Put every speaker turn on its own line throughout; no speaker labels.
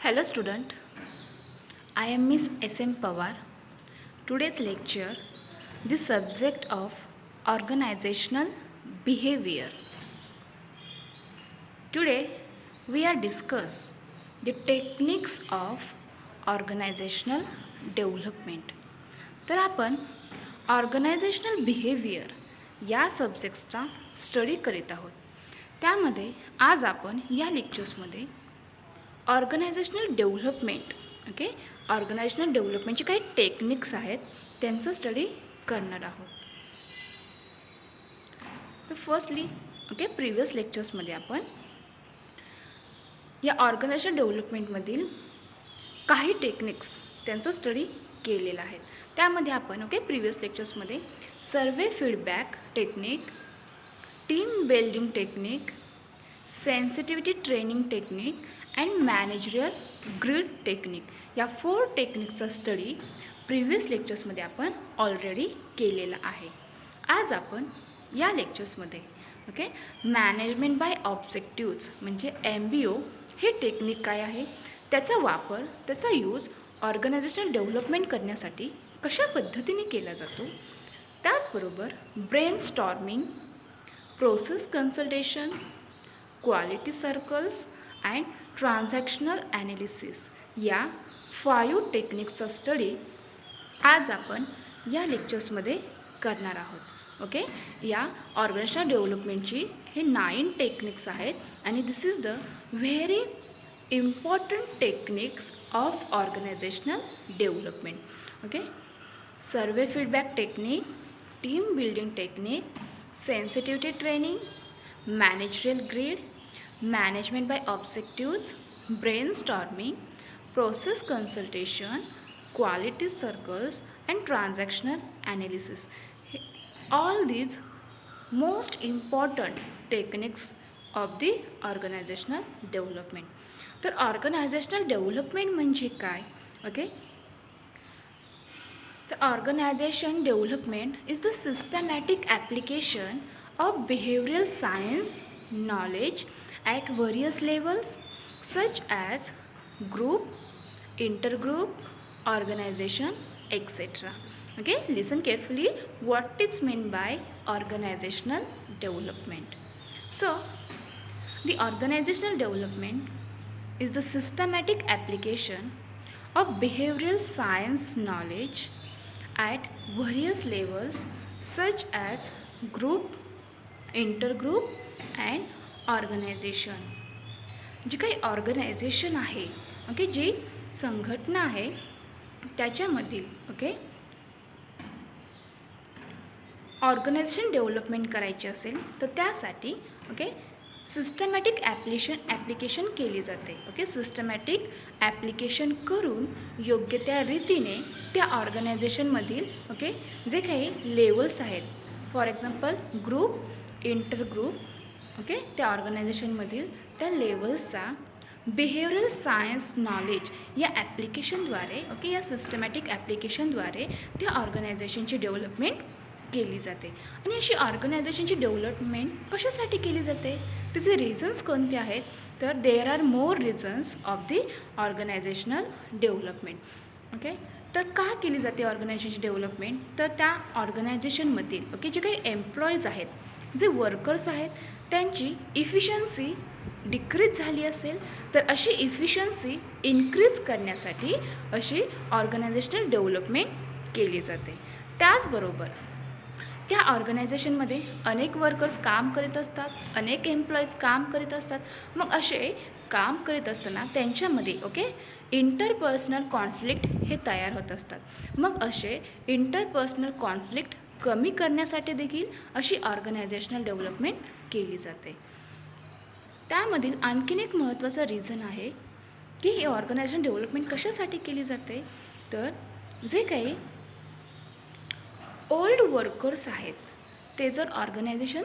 Hello student, I am Miss S.M. Pawar. Today's lecture, the subject of organizational behavior. Today we are discuss the techniques of organizational development. तर आपण organisational behaviour या सब्जेक्ट्सचा study करीत आहोत. त्यामध्ये आज आपण या लेक्चर्समध्ये ऑर्गनायझेशनल डेव्हलपमेंट ऑर्गनायझेशनल डेव्हलपमेंटचे काही टेक्निक्स आहेत त्यांचं स्टडी करणार आहोत. तर फर्स्टली प्रिव्हियस लेक्चर्समध्ये आपण या ऑर्गनायझेशनल डेव्हलपमेंटमधील काही टेक्निक्स त्यांचं स्टडी केलेलं आहे. त्यामध्ये आपण प्रिव्हियस लेक्चर्समध्ये survey feedback technique, team building technique, sensitivity training technique and managerial grid technique या 4 टेक्निकचा स्टडी प्रिव्हियस लेक्चर्समध्ये आपण ऑलरेडी केलेला आहे. आज आपण या लेक्चर्समध्ये मॅनेजमेंट बाय ऑब्जेक्टिव्ज म्हणजे MBO हे टेक्निक काय आहे, त्याचा वापर, त्याचा यूज ऑर्गनायझेशनल डेव्हलपमेंट करण्यासाठी कशा पद्धतीने केला जातो, त्याचबरोबर brain storming, process consultation, quality circles and transactional analysis या 5 टेक्निक्सचा स्टडी आज आपण या लेक्चर्समध्ये करणार आहोत. या ऑर्गनायझेशनल डेव्हलपमेंटची हे 9 टेक्निक्स आहेत आणि this is the very important techniques of organizational development. Survey feedback technique, team building technique, sensitivity training, managerial grid, management by objectives, brainstorming, process consultation, quality circles and transactional analysis. All these most important techniques of the organizational development. तर organizational development म्हणजे काय? The organization development is the systematic application of behavioral science knowledge at various levels such as group, intergroup, organization, etc. Listen carefully what is meant by organizational development. So, the organizational development is the systematic application of behavioral science knowledge at various levels such as group, intergroup and organization. जी काही organisation आहे जी संघटना आहे त्याच्यामधील organisation development करायची असेल तर त्यासाठी systematic application केली जाते. सिस्टमॅटिक ॲप्लिकेशन करून योग्य त्या रीतीने त्या ऑर्गनायझेशनमधील जे काही लेवल्स आहेत, फॉर एक्झाम्पल ग्रुप, इंटरग्रुप, त्या ऑर्गनायझेशनमधील त्या लेवल्सचा बिहेवियरल सायन्स नॉलेज या ॲप्लिकेशनद्वारे या सिस्टमॅटिक ॲप्लिकेशनद्वारे त्या ऑर्गनायझेशनची डेव्हलपमेंट केली जाते. आणि अशी ऑर्गनायझेशनची डेव्हलपमेंट कशासाठी केली जाते, तिचे रिझन्स कोणते आहेत, तर there are more reasons of the organizational development. तर का केली जाते ऑर्गनायझेशनची डेव्हलपमेंट, तर त्या ऑर्गनायझेशनमधील जे काही एम्प्लॉईज आहेत, जे वर्कर्स आहेत, त्यांची इफिशियन्सी डिक्रीज झाली असेल तर अशी इफिशियन्सी इन्क्रीज करण्यासाठी अशी ऑर्गनायझेशनल डेव्हलपमेंट केली जाते. त्याचबरोबर त्या ऑर्गनायझेशनमध्ये अनेक वर्कर्स काम करीत असतात, अनेक एम्प्लॉईज काम करीत असतात. मग असे काम करीत असताना त्यांच्यामध्ये इंटरपर्सनल कॉन्फ्लिक्ट हे तयार होत असतात. मग असे इंटरपर्सनल कॉन्फ्लिक्ट कमी करण्यासाठी देखील अशी ऑर्गनायझेशनल डेव्हलपमेंट केली जाते. त्यामधील आणखीन एक महत्त्वाचा रिझन आहे की ही ऑर्गनायझेशन डेव्हलपमेंट कशासाठी केली जाते, तर जे काही ओल्ड वर्कर्स आहेत ते जर ऑर्गनायझेशन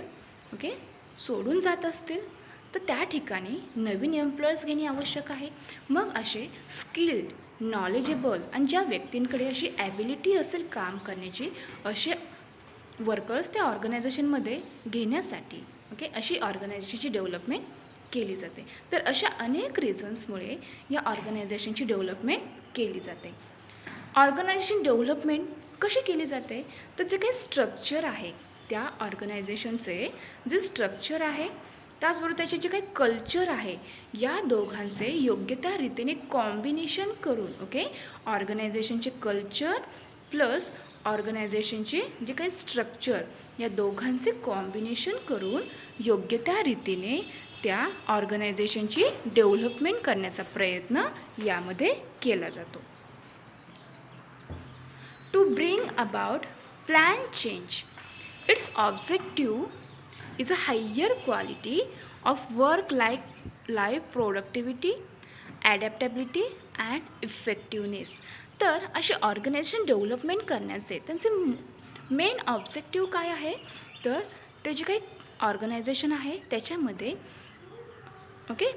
सोडून जात असतील तर त्या ठिकाणी नवीन एम्प्लॉईज घेणे आवश्यक आहे. मग असे स्किल्ड, नॉलेजेबल आणि ज्या व्यक्तींकडे अशी ॲबिलिटी असेल काम करण्याची असे वर्कर्स त्या ऑर्गनायझेशनमध्ये घेण्यासाठी अशी ऑर्गनायझेशनची डेव्हलपमेंट केली जाते. तर अशा अनेक रिझन्समुळे या ऑर्गनायझेशनची डेव्हलपमेंट केली जाते. ऑर्गनायझेशन डेव्हलपमेंट कशी केली जाते, तर जे काही स्ट्रक्चर आहे त्या ऑर्गनायझेशनचे जे स्ट्रक्चर आहे त्याचबरोबर त्याचे जे काही कल्चर आहे या दोघांचे योग्य त्या रीतीने कॉम्बिनेशन करून ऑर्गनायझेशनचे कल्चर प्लस ऑर्गनायझेशनचे जे काही स्ट्रक्चर या दोघांचे कॉम्बिनेशन करून योग्य त्या रीतीने त्या ऑर्गनायझेशनची डेव्हलपमेंट करण्याचा प्रयत्न यामध्ये केला जातो. To bring about planned change, its objective is a higher quality of life productivity, adaptability and effectiveness. तर असे ऑर्गनायझेशन डेव्हलपमेंट करण्याचे त्यांचे मेन ऑब्जेक्टिव्ह काय आहे, तर ते जे काही ऑर्गनायझेशन आहे त्याच्यामध्ये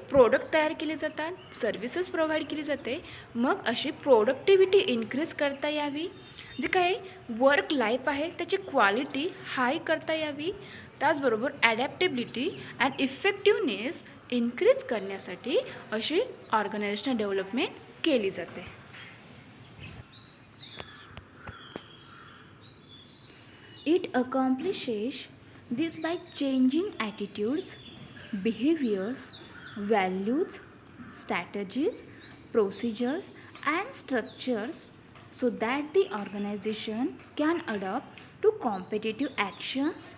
प्रोडक्ट तयार केले जातात, सर्व्हिसेस प्रोव्हाइड केली जाते, मग अशी प्रोडक्टिव्हिटी इन्क्रीज करता यावी, जे काही वर्क लाईफ आहे त्याची क्वालिटी हाय करता यावी, त्याचबरोबर ॲडॅप्टेबिलिटी अँड इफेक्टिव्हनेस इन्क्रीज करण्यासाठी अशी ऑर्गनायझेशनल डेव्हलपमेंट केली जाते. It accomplishes this by changing attitudes, behaviors, values, strategies, procedures and structures so that the organization can adapt to competitive actions,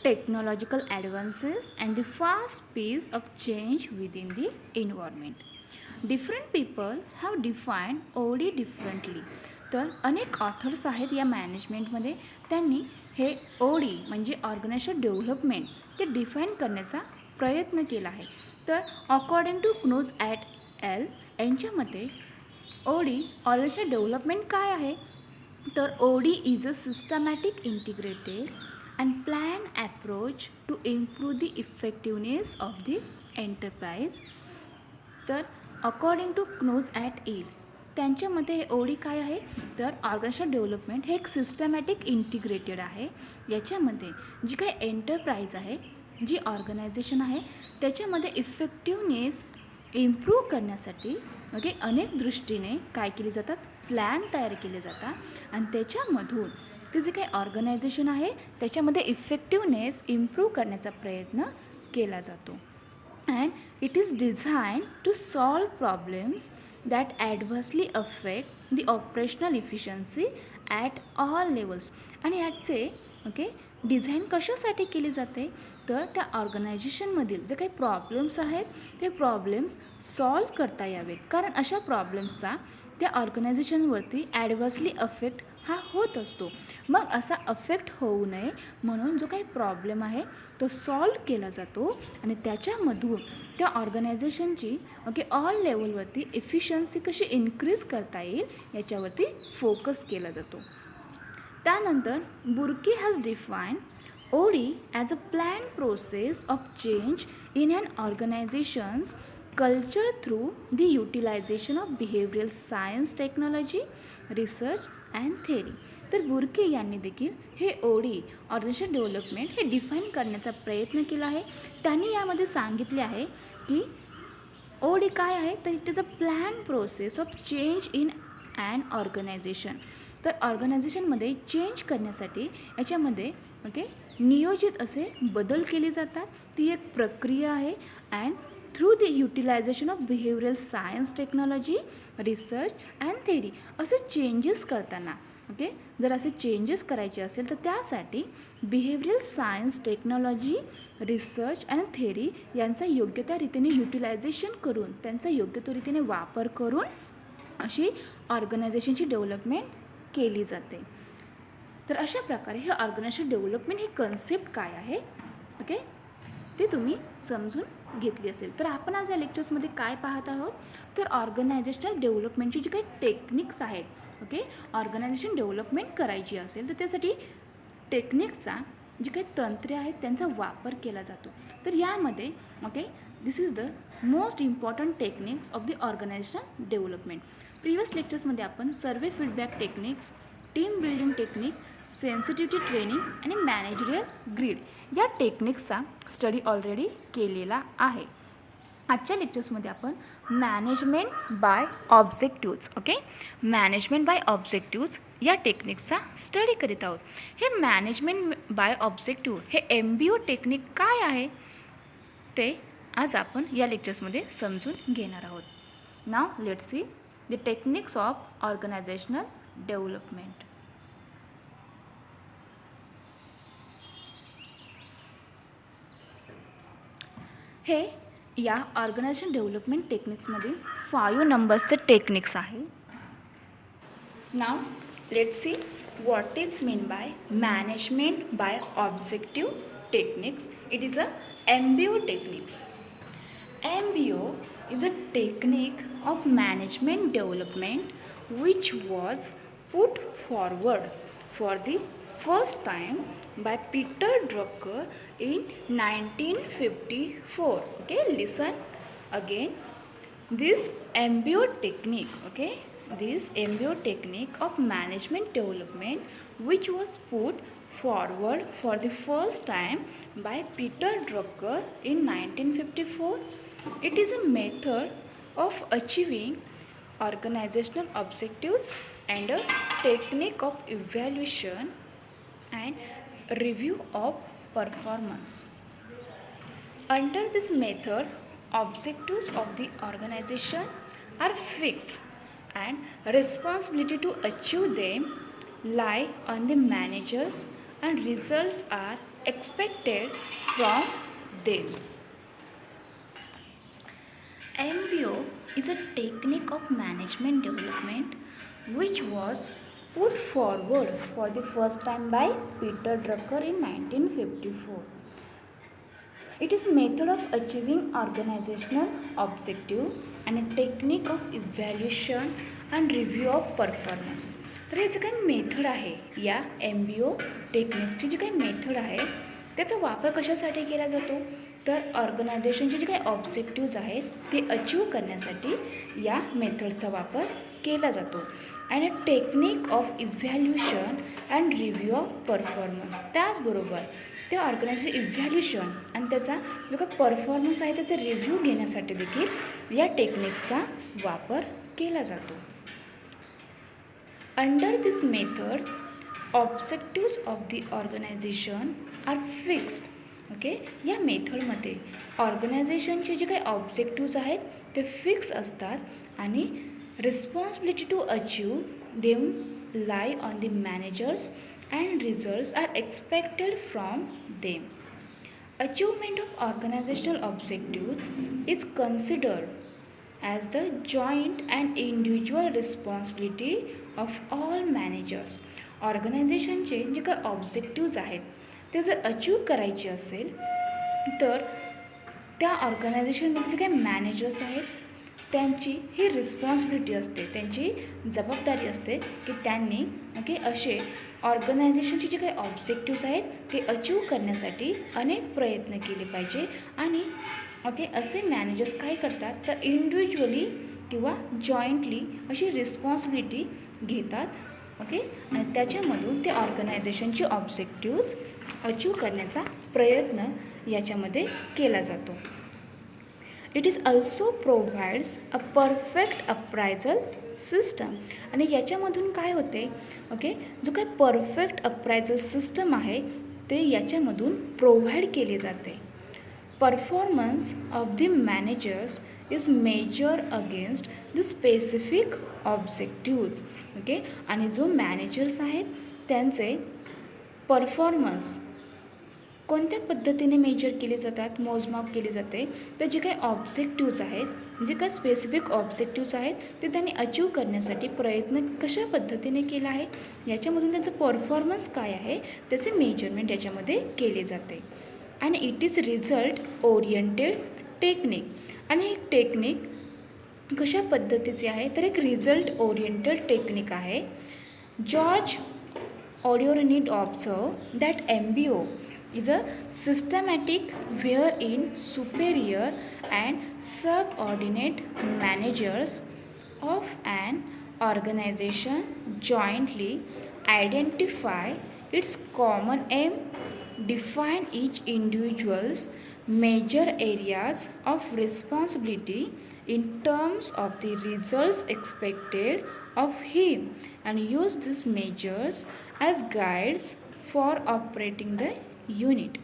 technological advances and the fast pace of change within the environment. Different people have defined OD differently. तर अनेक authors आहेत या मॅनेजमेंटमध्ये, त्यांनी हे OD म्हणजे organisation development ते define करण्याचा प्रयत्न केला आहे. तर अकॉर्डिंग टू क्नोज ॲट एल यांच्या मते OD ऑर्गनायझेशन डेव्हलपमेंट काय आहे, तर OD is a systematic integrated and plan approach to improve the effectiveness of the enterprise. तर अकॉर्डिंग टू क्नोज ॲट एल त्यांच्या मते हे OD काय आहे, तर ऑर्गनायझेशन डेव्हलपमेंट हे एक सिस्टमॅटिक इंटिग्रेटेड आहे. याच्यामध्ये जी काही एंटरप्राइज आहे, जी ऑर्गनायझेशन आहे त्याच्यामध्ये इफेक्टिव्हनेस इम्प्रूव्ह करण्यासाठी अनेक दृष्टीने काय केली जातात, प्लॅन तयार केले जातात आणि त्याच्यामधून ते जे काही ऑर्गनायझेशन आहे त्याच्यामध्ये इफेक्टिव्हनेस इम्प्रूव्ह करण्याचा प्रयत्न केला जातो. And it is design to solve problems that adversely affect the operational efficiency at all levels. आणि याचे डिझाईन कशासाठी केली जाते, तर त्या ऑर्गनायझेशनमधील जे काही प्रॉब्लेम्स आहेत ते प्रॉब्लेम्स सॉल्व करता यावेत, कारण अशा प्रॉब्लेम्सचा त्या ऑर्गनायझेशनवरती ॲडव्हर्सली अफेक्ट हा होत असतो. मग असा अफेक्ट होऊ नये म्हणून जो काही प्रॉब्लेम आहे तो सॉल्व केला जातो आणि त्याच्यामधून त्या ऑर्गनायझेशनची ऑल लेवलवरती एफिशियन्सी कशी इन्क्रीज करता येईल याच्यावरती फोकस केला जातो. त्यानंतर Burke has define OD as a plan process of change in an organization's culture through the utilization of behavioural science, technology, research and theory. तर बुर्के यांनी देखील हे OD ऑर्गनायझेशन डेव्हलपमेंट हे डिफाईन करण्याचा प्रयत्न केला आहे. त्यांनी यामध्ये सांगितले आहे की OD काय आहे, तर it is a plan process of change in an organization. तर ऑर्गनायझेशनमध्ये चेंज करण्यासाठी याच्यामध्ये नियोजित असे बदल केले जातात. ती एक प्रक्रिया आहे. And through the utilization of behavioural science, technology, research and theory असे चेंजेस करताना जर असे चेंजेस करायचे असेल तर त्यासाठी behavioural science, technology, research and theory यांचा योग्य त्या रीतीने युटिलायझेशन करून त्यांचा योग्य त्या रीतीने वापर करून अशी ऑर्गनायझेशनची डेव्हलपमेंट केली जाते. तर अशा प्रकारे हे ऑर्गनायझेशन डेव्हलपमेंट ही कन्सेप्ट काय आहे ते तुम्ही समजून घेतली असेल. तर आपण आज या लेक्चर्समध्ये काय पाहत आहोत, तर ऑर्गनायझेशनल डेव्हलपमेंटची जी काही टेक्निक्स आहेत ऑर्गनायझेशन डेव्हलपमेंट करायची असेल तर त्यासाठी टेक्निक्सचा जी काही तंत्रे आहेत त्यांचा वापर केला जातो. तर यामध्ये this is the most important techniques of the organizational development. Previous लेक्चर्समध्ये आपण survey feedback techniques, team building technique, sensitivity training आणि मॅनेजरियल ग्रीड या टेक्निक्सचा स्टडी ऑलरेडी केलेला आहे. आजच्या लेक्चर्समध्ये आपण management by objectives management by objectives या टेक्निकचा स्टडी करीत आहोत. हे मॅनेजमेंट बाय ऑब्जेक्टिव्ह हे MBO टेक्निक काय आहे ते आज आपण या लेक्चर्समध्ये समजून घेणार आहोत. Now let's see the techniques of organizational development. हे या ऑर्गनायझेशन डेव्हलपमेंट टेक्निक्समधील 5 नंबर्सचे टेक्निक्स आहे. Now let's see what is mean by management by objective techniques. It is a MBO techniques. MBO is a technique of management development which was put forward for the first time by Peter Drucker in 1954. Okay, listen again. This MBO technique, this MBO technique of management development which was put forward for the first time by Peter Drucker in 1954. It is a method of achieving organizational objectives and a technique of evaluation and review of performance. Under this method, objectives of the organization are fixed and responsibility to achieve them lie on the managers and results are expected from them. MBO is a technique of management development which was put forward for the first time by Peter Drucker in 1954. It is a method of achieving organizational objective and a technique of evaluation and review of performance. तर हे जे काही method आहे या MBO टेक्निकची जी काही method आहे त्याचा वापर कशासाठी केला जातो तर ऑर्गनायझेशनचे जे काही ऑब्जेक्टिव्ज आहेत ते अचीव करण्यासाठी या मेथडचा वापर केला जातो. आणि technique of evaluation and review of performance. त्याचबरोबर ते ऑर्गनायझेशन इव्हॅल्युशन आणि त्याचा जो काही परफॉर्मन्स आहे त्याचा रिव्ह्यू घेण्यासाठी देखील या टेक्निकचा वापर केला जातो. Under this method objectives of the organization are fixed. या मेथडमध्ये ऑर्गनायझेशनचे जे काही ऑब्जेक्टिव्ज आहेत ते फिक्स असतात आणि responsibility to achieve them lie on the managers and results are expected from them. Achievement of organizational objectives is considered as the joint and individual responsibility of all managers. ऑर्गनायझेशनचे जे काही objectives आहेत ते जर achieve करायचे असेल तर त्या ऑर्गनायझेशनमध्ये जे काही मॅनेजर्स आहेत त्यांची ही रिस्पॉन्सिबिलिटी असते, त्यांची जबाबदारी असते की त्यांनी असे ऑर्गनायझेशनचे जे काही ऑब्जेक्टिव्ज आहेत ते अचीव करण्यासाठी अनेक प्रयत्न केले पाहिजे. आणि असे मॅनेजर्स काय करतात तर इंडिव्हिज्युअली किंवा जॉईंटली अशी रिस्पॉन्सिबिलिटी घेतात. आणि त्याच्यामधून ते ऑर्गनायझेशनचे ऑब्जेक्टिव्ज अचीव करण्याचा प्रयत्न याच्यामध्ये केला जातो. It is also provides a perfect appraisal system. आणि याच्यामधून काय होते जो काही परफेक्ट अप्रायझल सिस्टम आहे ते याच्यामधून प्रोव्हाइड केले जाते. Performance of the managers is measured against the specific objectives. आणि जो मॅनेजर्स आहेत त्यांचे परफॉर्मन्स कोणत्या पद्धतीने मेजर केले जातात, मोजमाप केले जाते तर जे काही ऑब्जेक्टिव्ज आहेत, जे काही स्पेसिफिक ऑब्जेक्टिव्ज आहेत ते त्यांनी अचीव करण्यासाठी प्रयत्न कशा पद्धतीने केला आहे याच्यामधून त्यांचं परफॉर्मन्स काय आहे त्याचे मेजरमेंट याच्यामध्ये केले जाते. आणि it is result oriented technique. आणि एक टेक्निक कशा पद्धतीचे आहे तर एक रिझल्ट ओरिएंटेड टेक्निक आहे. George Odiorne observe that MBO is a systematic where in superior and subordinate managers of an organization jointly identify its common aim, define each individual's major areas of responsibility in terms of the results expected of him and use these measures as guides for operating the unit,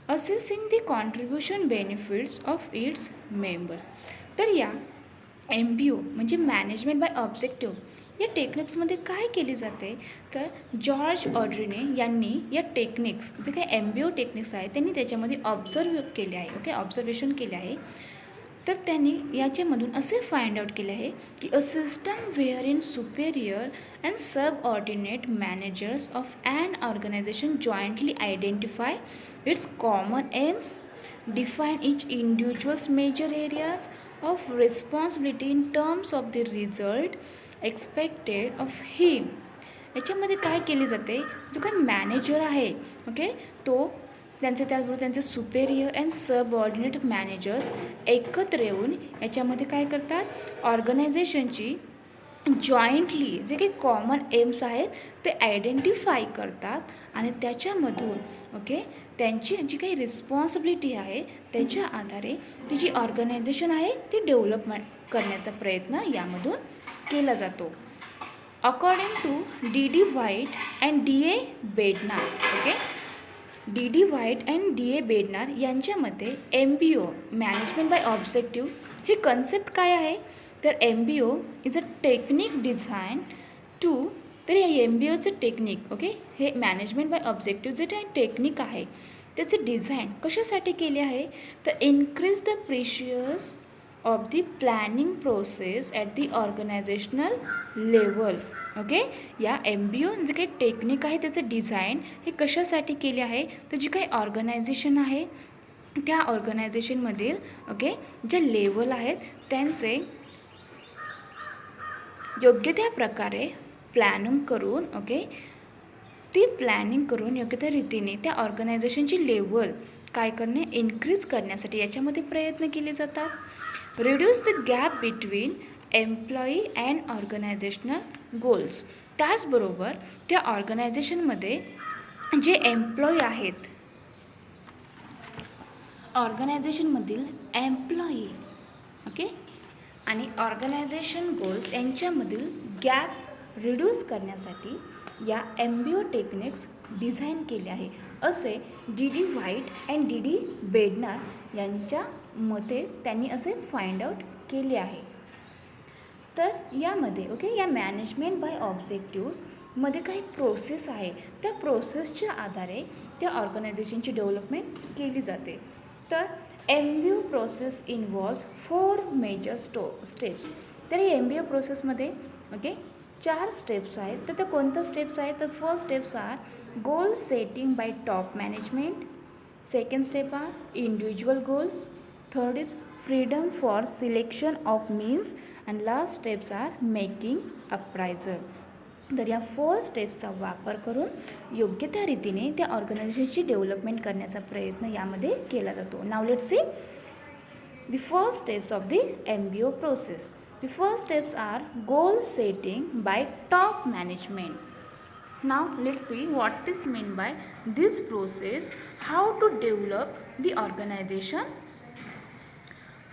assessing the contribution benefits of its members. तर या MBO म्हणजे management by objective या टेक्निक्समध्ये काय केली जाते तर George ऑड्रिने यांनी या टेक्निक्स जे काही MBO टेक्निक्स आहे त्यांनी त्याच्यामध्ये ऑब्झर्व केले आहे, ओके, ऑब्झर्वेशन केले आहे. तर त्यांनी याच्यामधून असे फाइंड आउट केले आहे की a system wear in superior and subordinate managers of an organization jointly identify its common aims, define each individual's major areas of responsibility in terms of the result expected of him. याच्यामध्ये काय केले जाते, जो काय manager आहे, okay, तो त्याचबरोबर त्यांचे सुपेरियर अँड सबऑर्डिनेट मॅनेजर्स एकत्र येऊन याच्यामध्ये काय करतात, ऑर्गनायझेशनची जॉईंटली जे काही कॉमन एम्स आहेत ते आयडेंटिफाय करतात आणि त्याच्यामधून, ओके, त्यांची जी काही रिस्पॉन्सिबिलिटी आहे त्याच्या आधारे ती जी ऑर्गनायझेशन आहे ती डेव्हलपमेंट करण्याचा प्रयत्न यामधून केला जातो. According to D.D. White and D.A. Bednar, okay, D.D. White and D.A. Bednar यांच्यामध्ये MBO मॅनेजमेंट बाय ऑब्जेक्टिव्ह ही कन्सेप्ट काय आहे तर MBO is a technique design to, तर या MBOचं टेक्निक, ओके, हे मॅनेजमेंट बाय ऑब्जेक्टिव्ह जे काही टेक्निक आहे त्याचं डिझाईन कशासाठी केले आहे तर increase the precious of the planning process at the organisational level. Okay, या MBO जे काही टेक्निक आहे त्याचं डिझाईन हे कशासाठी केले आहे तर जी काही ऑर्गनायझेशन आहे त्या ऑर्गनायझेशनमधील, ओके, ज्या लेवल आहेत त्यांचे योग्य त्या प्रकारे प्लॅनिंग करून, ओके, ती प्लॅनिंग करून योग्य त्या रीतीने त्या ऑर्गनायझेशनची लेवल काय करणे, इन्क्रीज करण्यासाठी याच्यामध्ये प्रयत्न केले जातात. Reduce the gap between employee and organisational goals. त्याचबरोबर त्या ऑर्गनायझेशनमध्ये जे एम्प्लॉई आहेत, ऑर्गनायझेशनमधील एम्प्लॉई, ओके, आणि ऑर्गनायझेशन गोल्स यांच्यामधील गॅप रिड्यूस करण्यासाठी या MBO टेक्निक्स डिझाईन केले आहे असे D.D. White and D.D. बेडनार यांच्या मते त्यांनी असे फाइंड आउट केले आहे. तर यामध्ये, ओके, या मॅनेजमेंट बाय ऑब्जेक्टिव्हमध्ये काही प्रोसेस आहे, त्या प्रोसेसच्या आधारे त्या ऑर्गनायझेशनची डेव्हलपमेंट केली जाते. तर MBO process involves 4 major steps. तर या MBO प्रोसेसमध्ये, ओके, 4 स्टेप्स आहेत. तर त्या कोणत्या स्टेप्स आहेत तर first steps are goal setting by top management, second step are individual goals, third is freedom for selection of means and last steps are making appraisal. तर या 4 स्टेप्सचा वापर करून योग्य त्या रीतीने त्या ऑर्गनायझेशनची डेव्हलपमेंट करण्याचा प्रयत्न यामध्ये केला जातो. नाव let's see the first steps of the MBO process. The first steps are goal setting by top management. Now let's see what is meant by this process, how to develop the organization.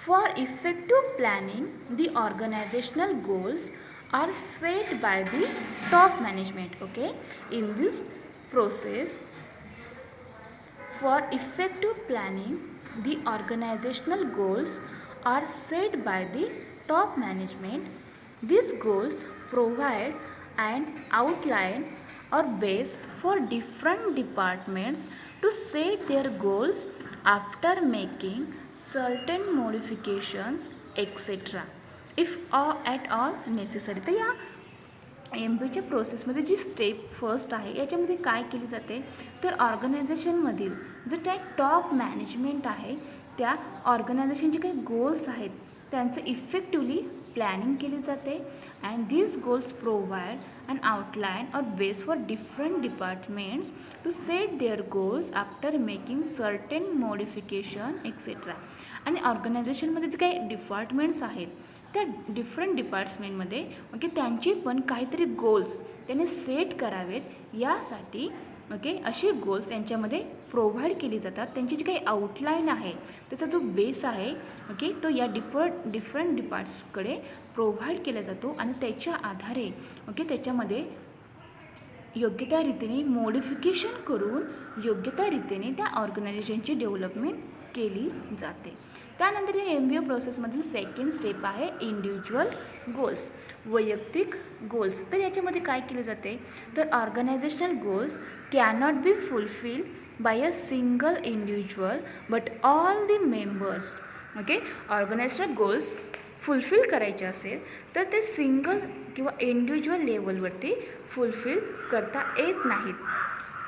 For effective planning, the organizational goals are set by the top management. Okay, in this process, for effective planning, the organizational goals are set by the top management. These goals provide an outline or base for different departments to set their goals after making certain modifications etc. if at all necessary. तर या MBOच्या प्रोसेसमध्ये जी step first आहे याच्यामध्ये काय केली जाते तर ऑर्गनायझेशनमधील जे काही टॉप मॅनेजमेंट आहे त्या ऑर्गनायझेशनचे काही गोल्स आहेत त्यांचं इफेक्टिवली प्लॅनिंग केली जाते and these goals provide an outline or base for different departments to set their goals after making certain modification etc. आणि ऑर्गनायझेशनमध्ये जे काही डिपार्टमेंट्स आहेत त्या डिफरंट डिपार्टमेंटमध्ये, ओके, त्यांचे पण काहीतरी गोल्स त्यांनी सेट करावेत यासाठी, ओके, असे गोल्स यांच्यामध्ये प्रोव्हाइड केली जातात, त्यांची जी काही आउटलाईन आहे त्याचा जो बेस आहे ओके तो या डिफरंट डिपार्ट्सकडे प्रोव्हाइड केला जातो आणि त्याच्या आधारे ओके त्याच्यामध्ये योग्य त्या रीतीने मॉडिफिकेशन करून योग्य त्या रीतीने त्या ऑर्गनायझेशनची डेव्हलपमेंट केली जाते. त्यानंतर या MBO प्रोसेसमधील सेकंड स्टेप आहे इंडिव्हिज्युअल गोल्स, वैयक्तिक गोल्स. तर याच्यामध्ये काय केले जाते तर organisational goals cannot be fulfil bye a single individual but all the members. Okay, organisational goals fulfil करायचे असेल तर ते सिंगल किंवा इंडिव्हिज्युअल लेवलवरती फुलफिल करता येत नाहीत.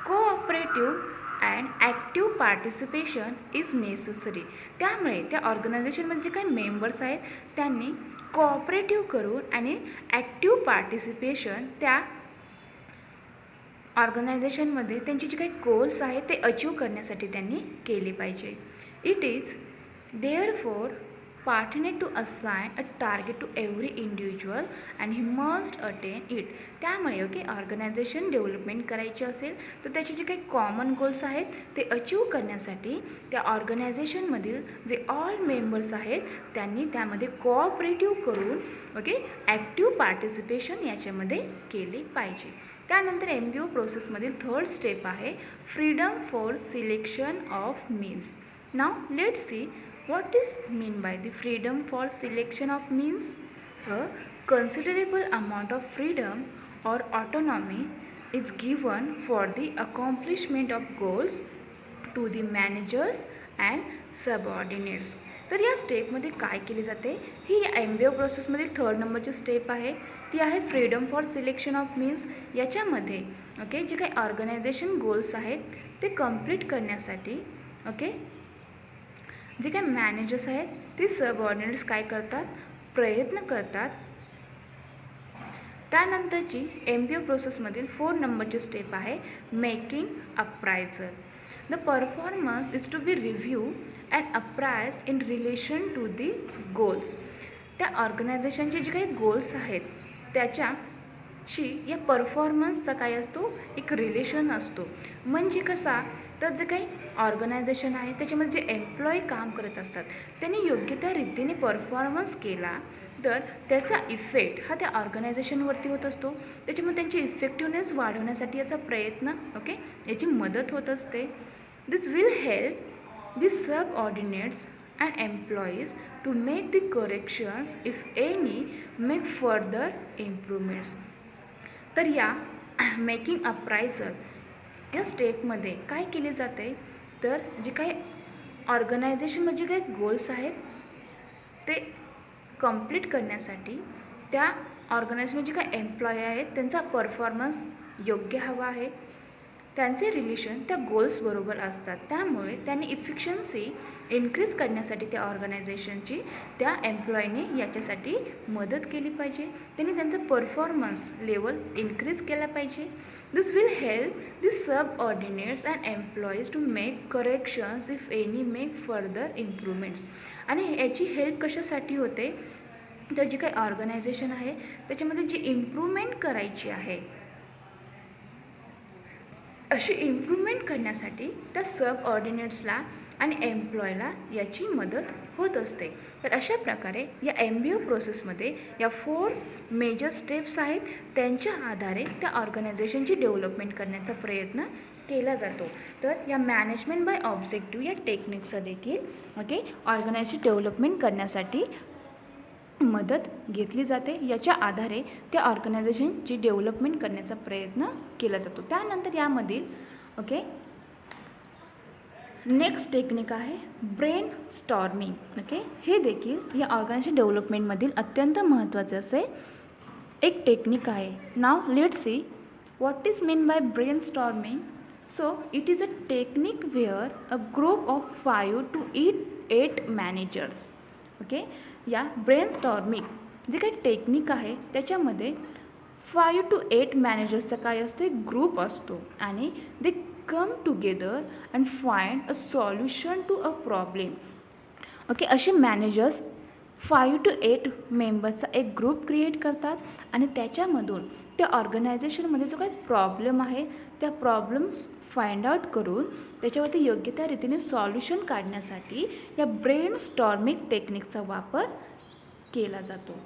Cooperative and active participation is necessary. त्यामुळे त्या ऑर्गनायझेशनमध्ये जे काही मेंबर्स आहेत त्यांनी कोऑपरेटिव्ह करून आणि ॲक्टिव्ह पार्टिसिपेशन त्या ऑर्गनायझेशनमध्ये त्यांचे जे काही गोल्स आहेत ते अचीव करण्यासाठी त्यांनी केले पाहिजे. It is therefore partner to assign a target to every individual and he must attain it. त्यामुळे ओके ऑर्गनायझेशन डेव्हलपमेंट करायची असेल तर त्याचे जे काही कॉमन गोल्स आहेत ते अचीव करण्यासाठी त्या ऑर्गनायझेशनमधील जे ऑल मेंबर्स आहेत त्यांनी त्यामध्ये कोऑपरेटिव्ह करून ओके ॲक्टिव्ह पार्टिसिपेशन याच्यामध्ये केले पाहिजे. त्यानंतर MBO प्रोसेसमधील थर्ड स्टेप आहे freedom for selection of means. Now let's C what is mean by the freedom for selection of means. A considerable amount of freedom or autonomy is given for the accomplishment of goals to the managers and subordinates. तर या स्टेपमध्ये काय केले जाते ही MBO प्रोसेसमधील third नंबरची step आहे ती आहे freedom for selection of means. याच्यामध्ये ओके जे काही ऑर्गनायझेशन गोल्स आहेत ते कंप्लीट करण्यासाठी ओके जे काही मॅनेजर्स आहेत ते सबऑर्डिनेट्स काय करतात प्रयत्न करतात. त्यानंतरची MBO प्रोसेसमधील 4 नंबरची स्टेप आहे making appraisal. The performance is to be review and appraised in relation to the goals. त्या ऑर्गनायझेशनचे जे काही गोल्स आहेत त्याच्याशी या परफॉर्मन्सचा काय असतो एक रिलेशन असतो. म्हणजे कसा तर जे काही ऑर्गनायझेशन आहे त्याच्यामध्ये जे एम्प्लॉई काम करत असतात त्यांनी योग्य त्या रीतीने परफॉर्मन्स केला तर त्याचा इफेक्ट हा त्या ऑर्गनायझेशनवरती होत असतो. त्याच्यामुळे त्यांची इफेक्टिव्हनेस वाढवण्यासाठी याचा प्रयत्न ओके याची मदत होत असते. This will help the subordinates and employees to make the corrections if any make further improvements. तर या मेकिंग अप्रायझल या स्टेपमध्ये काय केले जाते तर जे काही ऑर्गनायझेशनमध्ये जे काही गोल्स आहेत ते कंप्लीट करण्यासाठी त्या ऑर्गनायझेशनमध्ये जे काही एम्प्लॉई आहेत त्यांचा परफॉर्मन्स योग्य हवा आहे. त्यांचे रिलेशन त्या गोल्सबरोबर असतात. त्यामुळे त्यांनी इफिशियन्सी इन्क्रीज करण्यासाठी त्या ऑर्गनायझेशनची त्या एम्प्लॉईने याच्यासाठी मदत केली पाहिजे. त्यांनी त्यांचा परफॉर्मन्स लेवल इन्क्रीज केला पाहिजे. This will help the subordinates and employees to make corrections if any make further improvements. आणि याची हेल्प कशासाठी होते तर जी काही ऑर्गनायझेशन आहे त्याच्यामध्ये जी इम्प्रूव्हमेंट करायची आहे अशी इम्प्रूव्हमेंट करण्यासाठी त्या सबऑर्डिनेट्सला आणि एम्प्लॉयला याची मदत होत असते. तर अशा प्रकारे या MBO प्रोसेसमध्ये या 4 मेजर स्टेप्स आहेत त्यांच्या आधारे त्या ऑर्गनायझेशनची डेव्हलपमेंट करण्याचा प्रयत्न केला जातो. तर या मॅनेजमेंट बाय ऑब्जेक्टिव्ह या टेक्निक्सचा देखील ओके ऑर्गनायझेशन डेव्हलपमेंट करण्यासाठी मदत घेतली जाते. याच्या आधारे त्या ऑर्गनायझेशनची डेव्हलपमेंट करण्याचा प्रयत्न केला जातो. त्यानंतर यामधील ओके नेक्स्ट टेक्निक आहे ब्रेन स्टॉर्मिंग. ओके हे देखील या ऑर्गनायझेशन डेव्हलपमेंटमधील अत्यंत महत्त्वाचे असे एक टेक्निक आहे. Now let's see what is mean by brainstorming. So it is a technique where a group of 5 to 8 managers okay या ब्रेन स्टॉर्मिंग जे काही टेक्निक आहे त्याच्यामध्ये 5 to 8 मॅनेजर्सचा काय असतो एक ग्रुप असतो आणि they come together and find a solution to a problem. Okay असे मॅनेजर्स 5 to 8 मेंबर्सचा एक ग्रुप क्रिएट करतात आणि त्याच्यामधून त्या ऑर्गनायझेशनमध्ये जो काही प्रॉब्लेम आहे त्या प्रॉब्लेम्स फाइंड आउट करून त्याच्यावरती योग्य त्या रीतीने सॉल्युशन काढण्यासाठी या ब्रेन स्टॉर्मिंग टेक्निकचा वापर केला जातो.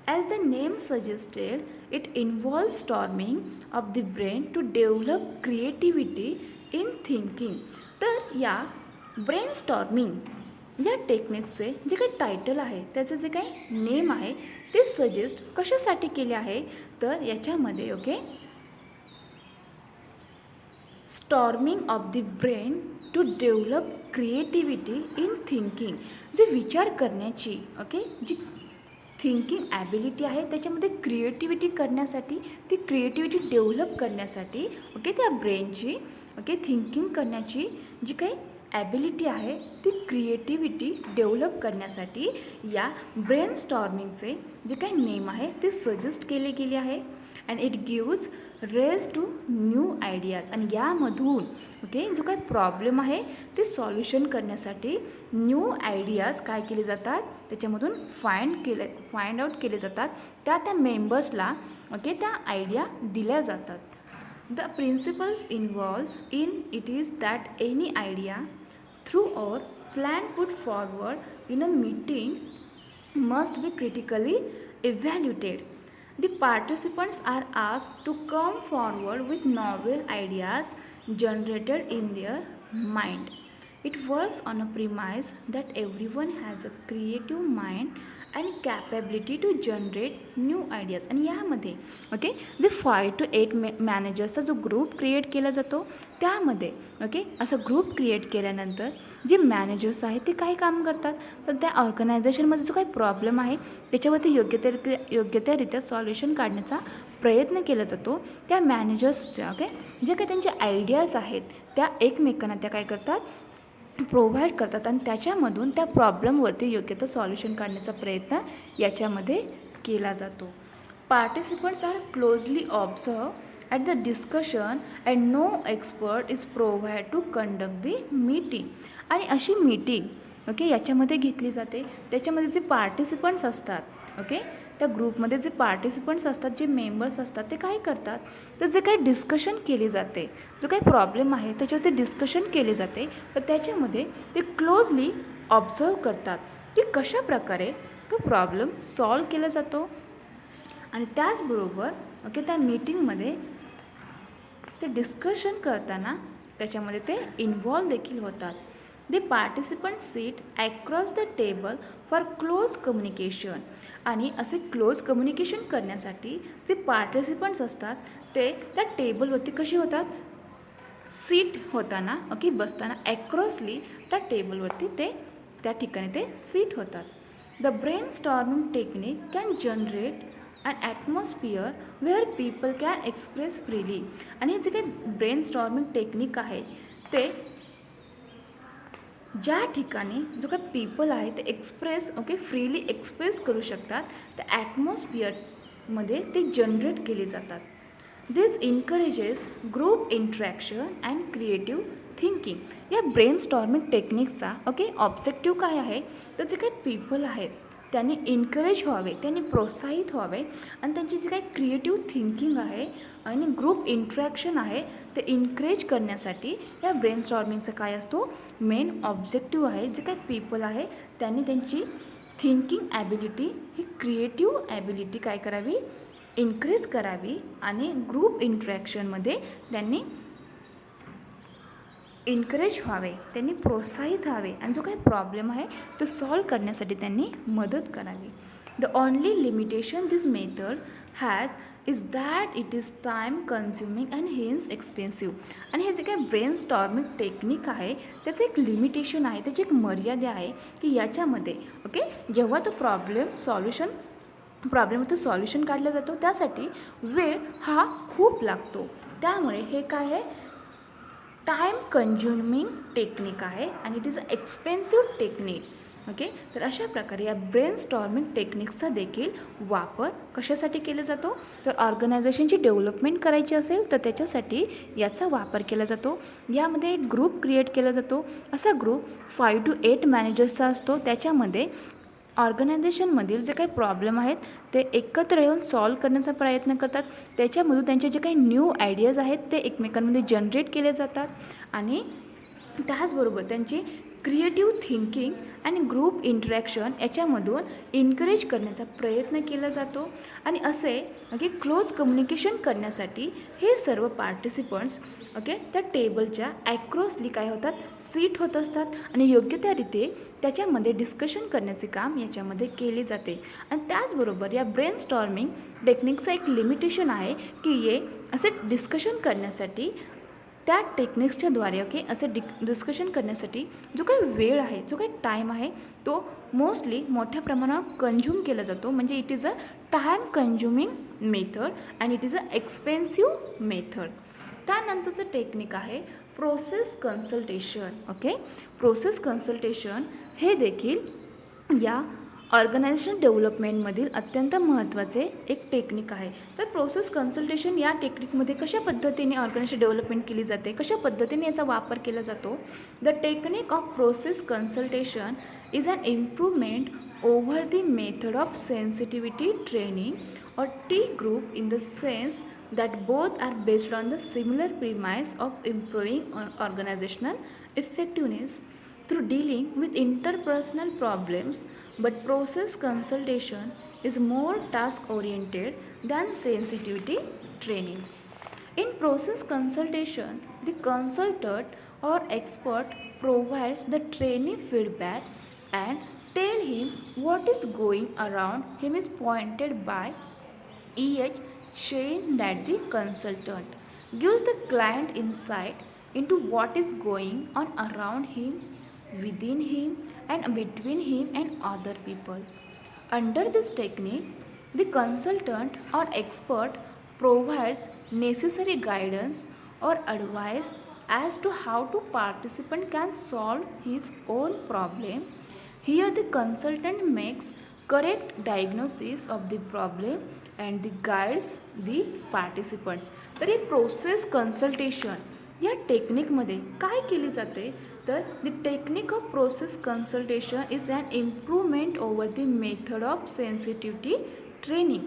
As the name suggested, it involve storming of the brain to develop creativity in thinking. तर या ब्रेन स्टॉर्मिंग या टेक्निकचे जे काही टायटल आहे त्याचं जे काही नेम आहे ते सजेस्ट कशासाठी केले आहे तर याच्यामध्ये storming of the brain to develop creativity in thinking. जे विचार करण्याची जी थिंकिंग ॲबिलिटी आहे त्याच्यामध्ये क्रिएटिव्हिटी करण्यासाठी, ती क्रिएटिव्हिटी डेव्हलप करण्यासाठी त्या ब्रेनची थिंकिंग करण्याची जी काही ॲबिलिटी आहे ती क्रिएटिव्हिटी डेव्हलप करण्यासाठी या ब्रेन स्टॉर्मिंगचे जे काही नेम आहे ते सजेस्ट केले गेले आहे. And it gives rise to new ideas. आणि यामधून जो काही प्रॉब्लेम आहे ते सॉल्युशन करण्यासाठी न्यू आयडियाज काय केले जातात त्याच्यामधून फाइंड आउट केले जातात. त्या मेंबर्सला त्या आयडिया दिल्या जातात. The principles involves in it is that any idea through or plan put forward in a meeting must be critically evaluated. The participants are asked to come forward with novel ideas generated in their mind. It works on a premise that everyone has a creative mind and capability to generate new ideas. आणि यामध्ये जे 5 to 8 मॅनेजर्सचा जो group create केला जातो त्यामध्ये असं group create केल्यानंतर जे मॅनेजर्स आहेत ते काय काम करतात तर त्या ऑर्गनायझेशनमध्ये जो काही प्रॉब्लेम आहे त्याच्यावरती योग्यत्यारित्या सॉल्युशन काढण्याचा प्रयत्न केला जातो. त्या मॅनेजर्सच्या जे काही त्यांचे आयडियाज आहेत त्या एकमेकांना त्या काय करतात प्रोव्हाइड करतात आणि त्याच्यामधून त्या प्रॉब्लेमवरती योग्य तो सॉल्युशन काढण्याचा प्रयत्न याच्यामध्ये केला जातो. Participants are closely observe at the discussion and no expert is provide to conduct the meeting. आणि अशी मीटिंग याच्यामध्ये घेतली जाते. त्याच्यामध्ये जे पार्टिसिपंट्स असतात त्या ग्रुपमध्ये जे पार्टिसिपंट्स असतात, जे मेंबर्स असतात ते काय करतात तर जे काही डिस्कशन केली जाते, जो काही प्रॉब्लेम आहे त्याच्यावर ते डिस्कशन केले जाते तर त्याच्यामध्ये ते क्लोजली ऑब्झर्व करतात की कशा प्रकारे तो प्रॉब्लेम सॉल्व केला जातो. आणि त्याचबरोबर त्या मीटिंगमध्ये ते डिस्कशन करताना त्याच्यामध्ये ते इन्व्हॉल्व देखील होतात. The participants sit across the table for close communication. आणि असे क्लोज कम्युनिकेशन करण्यासाठी जे पार्टिसिपंट्स असतात ते त्या टेबलवरती कशी होतात सीट होताना बसताना ॲक्रॉसली त्या टेबलवरती ते त्या ठिकाणी ते सीट होतात. The brainstorming technique can generate an atmosphere where people can express freely. आणि हे जे काही ब्रेन स्टॉर्मिंग टेक्निक आहे ते ज्या ठिकाणी जो काही पीपल आहे ते फ्रीली एक्सप्रेस करू शकतात त्या ॲटमॉस्फिअरमध्ये ते जनरेट केले जातात. This encourages group interaction and creative thinking. या ब्रेन स्टॉर्मिंग टेक्निकचा ऑब्जेक्टिव्ह काय आहे तर जे काही पीपल आहेत त्यांनी इन्करेज व्हावे, त्यांनी प्रोत्साहित व्हावे आणि त्यांची जी काही क्रिएटिव्ह थिंकिंग आहे आणि ग्रुप इंटरॅक्शन आहे ते इन्करेज करण्यासाठी या ब्रेन स्टॉर्मिंगचा काय असतो मेन ऑब्जेक्टिव्ह आहे. जे काही पीपल आहे त्यांनी त्यांची थिंकिंग ॲबिलिटी ही क्रिएटिव्ह ॲबिलिटी काय करावी इन्करेज करावी आणि ग्रुप इंटरॅक्शनमध्ये त्यांनी इन्करेज व्हावे, त्यांनी प्रोत्साहित व्हावे आणि जो काही प्रॉब्लेम आहे तो सॉल्व करण्यासाठी त्यांनी मदत करावी. The only limitation this method has is that it is time consuming and hence expensive. आणि हे जे काही ब्रेन स्टॉर्मिंग टेक्निक आहे त्याचं एक लिमिटेशन आहे, त्याची एक मर्यादा आहे की याच्यामध्ये जेव्हा तो प्रॉब्लेमचं सॉल्युशन काढलं जातो त्यासाठी वेळ हा खूप लागतो. त्यामुळे हे काय आहे टाईम कन्झ्युमिंग टेक्निक आहे आणि it is a expensive technique. तर अशा प्रकारे या ब्रेन स्टॉर्मिंग टेक्निक्सचा देखील वापर कशासाठी केला जातो तर ऑर्गनायझेशनची डेव्हलपमेंट करायची असेल तर त्याच्यासाठी याचा वापर केला जातो. यामध्ये एक ग्रुप क्रिएट केला जातो. असा ग्रुप 5 to 8 मॅनेजर्सचा असतो. त्याच्यामध्ये ऑर्गनायझेशनमधील जे काही प्रॉब्लेम आहेत ते एकत्र येऊन सॉल्व करण्याचा प्रयत्न करतात. त्याच्यामधून त्यांचे जे काही न्यू आयडियाज आहेत ते एकमेकांमध्ये जनरेट केले जातात आणि त्याचबरोबर त्यांची क्रिएटिव्ह थिंकिंग आणि ग्रुप इंटरॅक्शन याच्यामधून इन्करेज करण्याचा प्रयत्न केला जातो. आणि असे क्लोज कम्युनिकेशन करण्यासाठी हे सर्व पार्टिसिपंट्स त्या टेबलच्या ॲक्रॉसली काय होतात, सीट होत असतात आणि योग्य त्या रीते त्याच्यामध्ये डिस्कशन करण्याचे काम याच्यामध्ये केले जाते. आणि त्याचबरोबर या ब्रेन स्टॉर्मिंग टेक्निकचं एक लिमिटेशन आहे की हे असे डिस्कशन करण्यासाठी त्या टेक्निक्सच्याद्वारे असे डिस्कशन करण्यासाठी जो काही वेळ आहे, जो काही टाईम आहे तो मोस्टली मोठ्या प्रमाणावर कंझ्युम केला जातो. म्हणजे it is a time consuming method and it is a expensive method. त्यानंतरचं टेक्निक आहे प्रोसेस कन्सल्टेशन. प्रोसेस कन्सल्टेशन हे देखील या ऑर्गनायझेशन डेव्हलपमेंटमधील अत्यंत महत्त्वाचे एक टेक्निक आहे. तर प्रोसेस कन्सल्टेशन या टेक्निकमध्ये कशा पद्धतीने ऑर्गनायझेशन डेव्हलपमेंट केली जाते, कशा पद्धतीने याचा वापर केला जातो. The technique of process consultation is an improvement over the method of sensitivity training or T group in the sense that both are based on the similar premise of improving organizational effectiveness through dealing with interpersonal problems, but process consultation is more task oriented than sensitivity training. In process consultation, the consultant or expert provides the trainee feedback and tell him what is going around him is pointed by each, showing that the consultant gives the client insight into what is going on around him, within him, and between him and other people. Under this technique, the consultant or expert provides necessary guidance or advice as to how the participant can solve his own problem. Here, the consultant makes correct diagnosis of the problem and the guides the participants. तर हे process consultation या टेक्निकमध्ये काय केली जाते, तर the technique of process consultation is an improvement over the method of sensitivity training.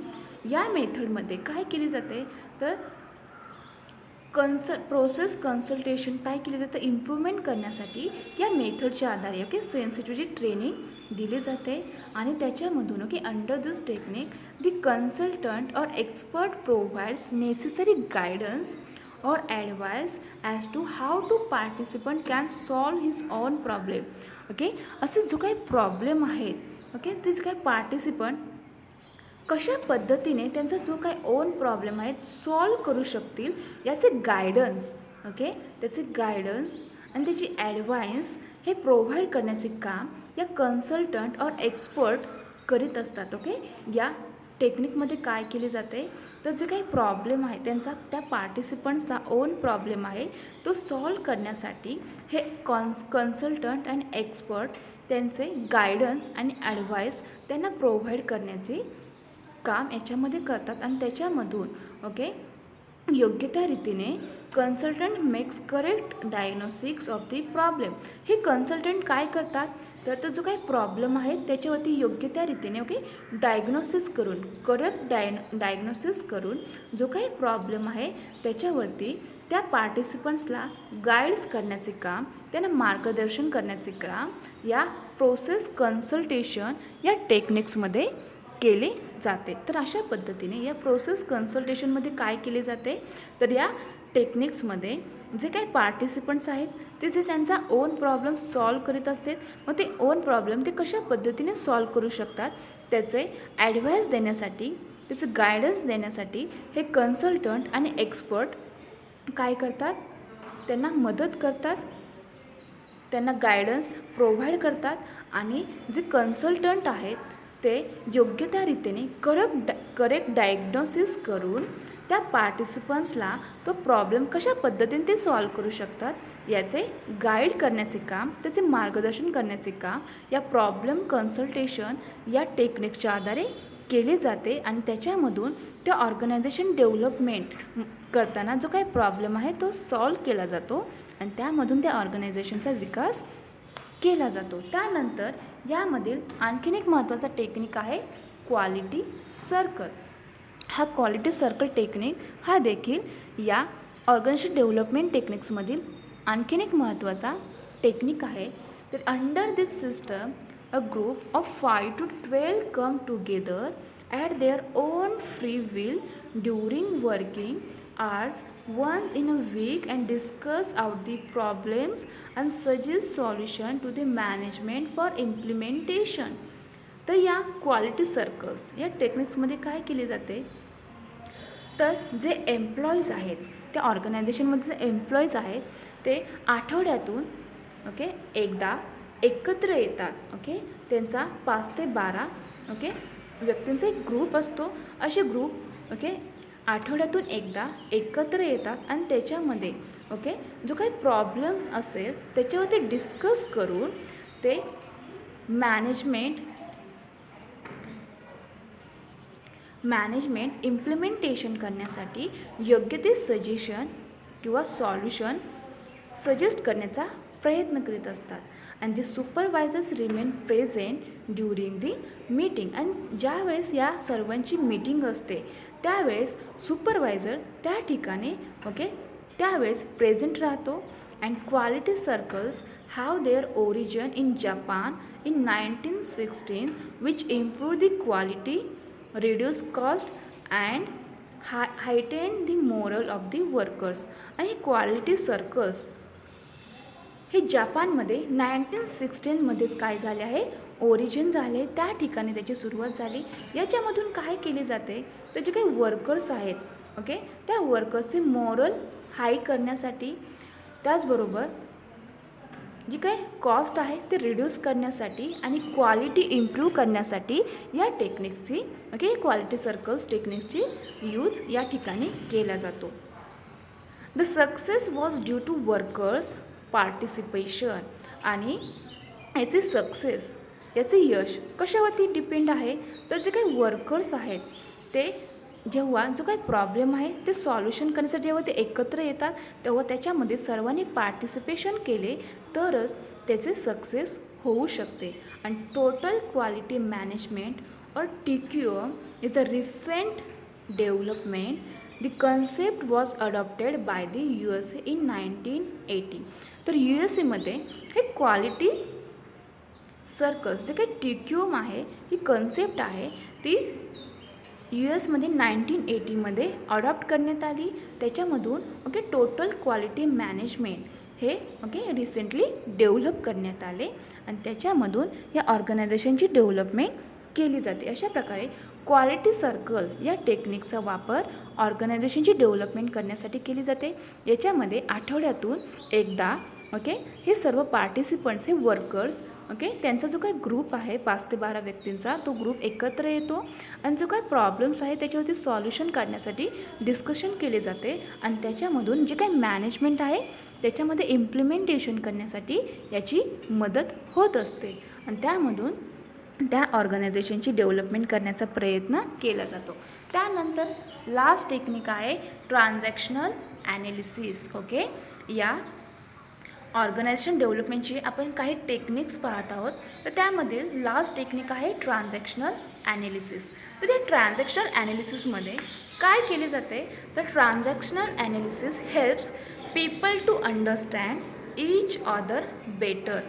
या मेथडमध्ये काय केली जाते, तर प्रोसेस कन्सल्टेशन काय केली जातं, इम्प्रूव्हमेंट करण्यासाठी या मेथडच्या आधारे सेन्सिटिव्हिटी ट्रेनिंग दिली जाते. आणि त्याच्यामधून under this technique the consultant or expert provides necessary guidance or advice as to how to participant can solve his own problem. असे जो काही प्रॉब्लेम आहेत ते जे काही पार्टिसिपंट कशा पद्धतीने त्यांचा जो काही ओन प्रॉब्लेम आहे सॉल्व करू शकतील याचे गायडन्स त्याचे गायडन्स आणि त्याची ॲडवाइस हे प्रोव्हाइड करण्याचे काम या कन्सल्टंट और एक्सपर्ट करीत असतात. या टेक्निकमध्ये काय केले जाते, तर जे काही प्रॉब्लेम आहे त्यांचा त्या पार्टिसिपंट्सचा ओन प्रॉब्लेम आहे तो सॉल्व करण्यासाठी हे कन्सल्टंट आणि एक्सपर्ट त्यांचे गायडन्स आणि ॲडवाइस त्यांना प्रोव्हाइड करण्याचे काम याच्यामध्ये करतात. आणि त्याच्यामधून योग्य त्या रीतीने consultant makes correct diagnosis of the problem. हे कन्सल्टंट काय करतात, तर जो काही प्रॉब्लेम आहे त्याच्यावरती योग्य त्या रीतीने डायग्नोसिस करून करेक्ट डायग्नोसिस करून जो काही प्रॉब्लेम आहे त्याच्यावरती त्या पार्टिसिपंट्सला गाईड्स करण्याचे काम, त्यांना मार्गदर्शन करण्याचे काम या प्रोसेस कन्सल्टेशन या टेक्निक्समध्ये केले जाते. तर अशा पद्धतीने या प्रोसेस कन्सल्टेशनमध्ये काय केले जाते, तर या टेक्निक्समध्ये जे काही पार्टिसिपंट्स आहेत ते जे त्यांचा ओन प्रॉब्लेम सॉल्व करीत असतात, मग ते ओन प्रॉब्लेम ते कशा पद्धतीने सॉल्व करू शकतात त्याचे ॲडवाईस देण्यासाठी, त्याचं गायडन्स देण्यासाठी हे कन्सल्टंट आणि एक्सपर्ट काय करतात, त्यांना मदत करतात, त्यांना गायडन्स प्रोव्हाइड करतात. आणि जे कन्सल्टंट आहेत ते योग्य त्या रीतीने करेक्ट डायग्नोसिस करून त्या पार्टिसिपंट्सला तो प्रॉब्लेम कशा पद्धतीने ते सॉल्व करू शकतात याचे गाईड करण्याचे काम, त्याचे मार्गदर्शन करण्याचे काम या प्रॉब्लेम कन्सल्टेशन या टेक्निक्सच्या आधारे केले जाते. आणि त्याच्यामधून त्या ऑर्गनायझेशन डेव्हलपमेंट करताना जो काही प्रॉब्लेम आहे तो सॉल्व केला जातो आणि त्यामधून त्या ऑर्गनायझेशनचा विकास केला जातो. त्यानंतर यामधील आणखीन एक महत्त्वाचा टेक्निक आहे क्वालिटी सर्कल. हा क्वालिटी सर्कल टेक्निक हा देखील या ऑर्गनायझेशन डेव्हलपमेंट टेक्निक्समधील आणखीन एक महत्त्वाचा टेक्निक आहे. तर under this system a group of 5 to 12 come together at their own free will during working hours once in a week and discuss out the problems and suggest solution to the management for implementation. तर या quality circles या टेक्निक्समध्ये काय केले जाते, तर जे employees आहेत त्या ऑर्गनायझेशनमध्ये जे एम्प्लॉईज आहेत ते आठवड्यातून एकदा एकत्र येतात. त्यांचा 5 ते 12 व्यक्तींचा एक ग्रुप असतो. असे ग्रुप आठवड्यातून एकदा एकत्र येतात आणि त्याच्यामध्ये जो काही प्रॉब्लेम्स असेल त्याच्यावरती डिस्कस करून ते मॅनेजमेंट इम्प्लिमेंटेशन करण्यासाठी योग्य ते सजेशन किंवा सॉल्युशन सजेस्ट करण्याचा प्रयत्न करीत असतात. And the supervisors remain present during the meeting. आणि ज्यावेळेस या सर्वांची मीटिंग असते त्यावेळेस सुपरवायझर त्या ठिकाणी त्यावेळेस प्रेझेंट राहतो. And quality circles have their origin in Japan in 1916 which improved the quality, reduced cost and heightened the morale of the workers. आणि हे क्वालिटी सर्कल्स हे जपानमध्ये 1916मध्येच काय झाले आहे, ओरिजिन झाले, त्या ठिकाणी त्याची सुरुवात झाली. याच्यामधून काय केले जाते तर जे काही वर्कर्स आहेत त्या वर्कर्सचे मोरल हाय करण्यासाठी, त्याचबरोबर जी काही कॉस्ट आहे ते रिड्यूस करण्यासाठी आणि क्वालिटी इम्प्रूव्ह करण्यासाठी या टेक्निकची क्वालिटी सर्कल्स टेक्निकची यूज या ठिकाणी केला जातो. The success was due to workers participation. आणि याचे सक्सेस, याचे यश कशावरती डिपेंड आहे तर जे काही वर्कर्स आहेत ते जेव्हा जो काही प्रॉब्लेम आहे ते सॉल्युशन करण्यासाठी जेव्हा ते एकत्र येतात तेव्हा त्याच्यामध्ये सर्वांनी पार्टिसिपेशन केले तरच त्याचे सक्सेस होऊ शकते. आणि टोटल क्वालिटी मॅनेजमेंट और TQM is a recent development. The concept was adopted by the USA in 1980. तर USAमध्ये हे क्वालिटी सर्कल्स जे काही TQM आहे ही कन्सेप्ट आहे ती USमध्ये 1980मध्ये अडॉप्ट करण्यात आली. त्याच्यामधून टोटल क्वालिटी मॅनेजमेंट हे रिसेंटली डेव्हलप करण्यात आले आणि त्याच्यामधून या ऑर्गनायझेशनची डेव्हलपमेंट केली जाते. अशा प्रकारे क्वालिटी सर्कल या टेक्निकचा वापर ऑर्गनायझेशनची डेव्हलपमेंट करण्यासाठी केली जाते. याच्यामध्ये आठवड्यातून एकदा हे सर्व पार्टिसिपंट्स हे वर्कर्स त्यांचा जो काही ग्रुप आहे 5 ते 12 व्यक्तींचा तो ग्रुप एकत्र येतो आणि जो काही प्रॉब्लेम्स आहे त्याच्यावरती सॉल्युशन काढण्यासाठी डिस्कशन केले जाते आणि त्याच्यामधून जे काही मॅनेजमेंट आहे त्याच्यामध्ये इम्प्लिमेंटेशन करण्यासाठी याची मदत होत असते आणि त्यामधून त्या ऑर्गनायझेशनची डेव्हलपमेंट करण्याचा प्रयत्न केला जातो. त्यानंतर लास्ट टेक्निक आहे ट्रान्झॅक्शनल ॲनालिसिस. या ऑर्गनायझेशन डेव्हलपमेंटची आपण काही टेक्निक्स पाहत आहोत. तर त्यामधील लास्ट टेक्निक आहे ट्रान्झॅक्शनल ॲनालिसिस. तर त्या ट्रान्झॅक्शनल ॲनालिसिसमध्ये काय केले जाते तर transactional analysis helps people to understand each other better.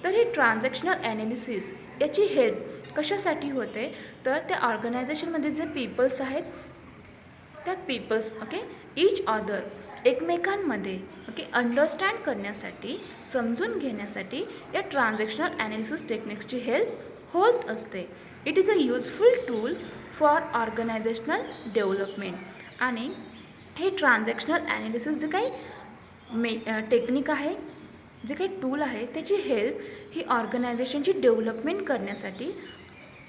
तर हे ट्रान्झॅक्शनल ॲनालिसिस याची हेल्प कशासाठी होते तर त्या ऑर्गनायझेशनमध्ये जे पीपल्स आहेत त्या पीपल्स ईच अदर एकमेकांमध्ये अंडरस्टँड करण्यासाठी, समजून घेण्यासाठी या ट्रान्झॅक्शनल ॲनालिसिस टेक्निक्सची हेल्प होत असते. It is a useful tool for organisational development. आणि हे ट्रान्झॅक्शनल ॲनालिसिस जे काही टेक्निक आहे, जे काही टूल आहे त्याची हेल्प ही ऑर्गनायझेशनची डेव्हलपमेंट करण्यासाठी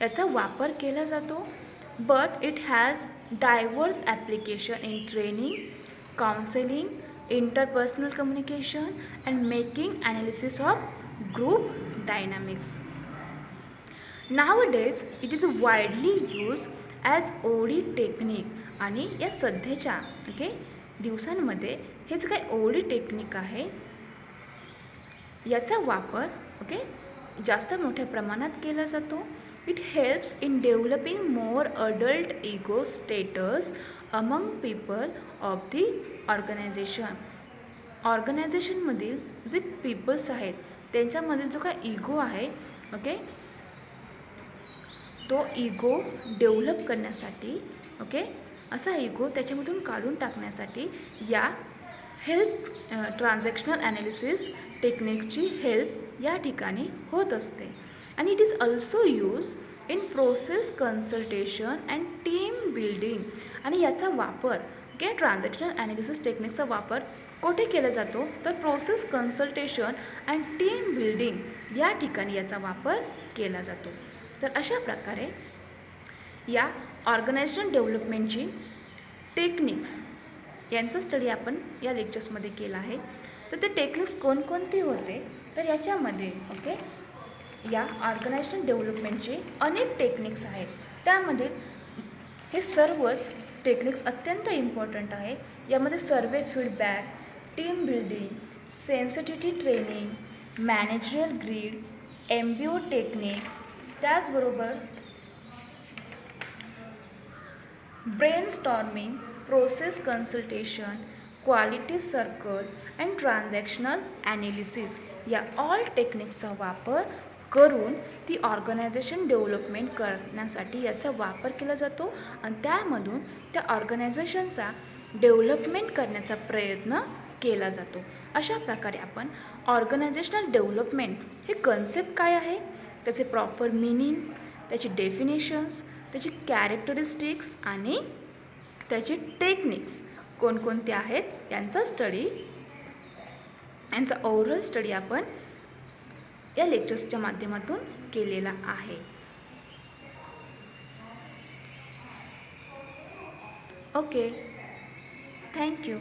याचा वापर केला जातो. But it has diverse application in training, counseling, interpersonal communication and making analysis of group dynamics. Nowadays it is widely used as OD technique. आणि या सध्याच्या दिवसांमध्ये हे जे काही OD टेक्निक आहे याचा वापर जास्त मोठ्या प्रमाणात केला जातो. It helps in developing more adult ego status among people of the organization. ऑर्गनायझेशनमधील जे पीपल्स आहेत त्यांच्यामधील जो काय इगो आहे, ओके, तो इगो डेव्हलप करण्यासाठी, ओके, असा इगो त्याच्यामधून काढून टाकण्यासाठी या हेल्प ट्रान्झॅक्शनल ॲनालिसिस टेक्निक्सची हेल्प या ठिकाणी होत असते. आणि it is also use in process consultation and team building. आणि याचा वापर, ओके, ट्रान्झॅक्शनल ॲनालिसिस टेक्निक्सचा वापर कुठे केला जातो तर process consultation and team building या ठिकाणी याचा वापर केला जातो. तर अशा प्रकारे या ऑर्गनायझेशन डेव्हलपमेंटची टेक्निक्स यांचा स्टडी आपण या लेक्चर्समध्ये केला आहे. तर ते टेक्निक्स कोणकोणते होते तर याच्यामध्ये, ओके, या ऑर्गनायझेशन डेव्हलपमेंटचे अनेक टेक्निक्स आहेत. त्यामध्ये हे सर्वच टेक्निक्स अत्यंत इम्पॉर्टंट आहे. यामध्ये survey feedback, team building, sensitivity training, managerial grid, MBO technique, त्याचबरोबर brainstorming, process consultation, quality circle and transactional analysis या ऑल टेक्निक्सचा वापर करून ती ऑर्गनायझेशन डेव्हलपमेंट करण्यासाठी याचा वापर केला जातो आणि त्यामधून त्या ऑर्गनायझेशनचा डेव्हलपमेंट करण्याचा प्रयत्न केला जातो. अशा प्रकारे आपण ऑर्गनायझेशनल डेव्हलपमेंट हे कन्सेप्ट काय आहे, त्याचे प्रॉपर मीनिंग, त्याची डेफिनेशन्स, त्याची कॅरेक्टरिस्टिक्स आणि त्याची टेक्निक्स कोणकोणते आहेत यांचा स्टडी, यांचा ओव्हरऑल स्टडी आपण या लेक्चर्सच्या माध्यमातून केलेला आहे. Okay, thank you.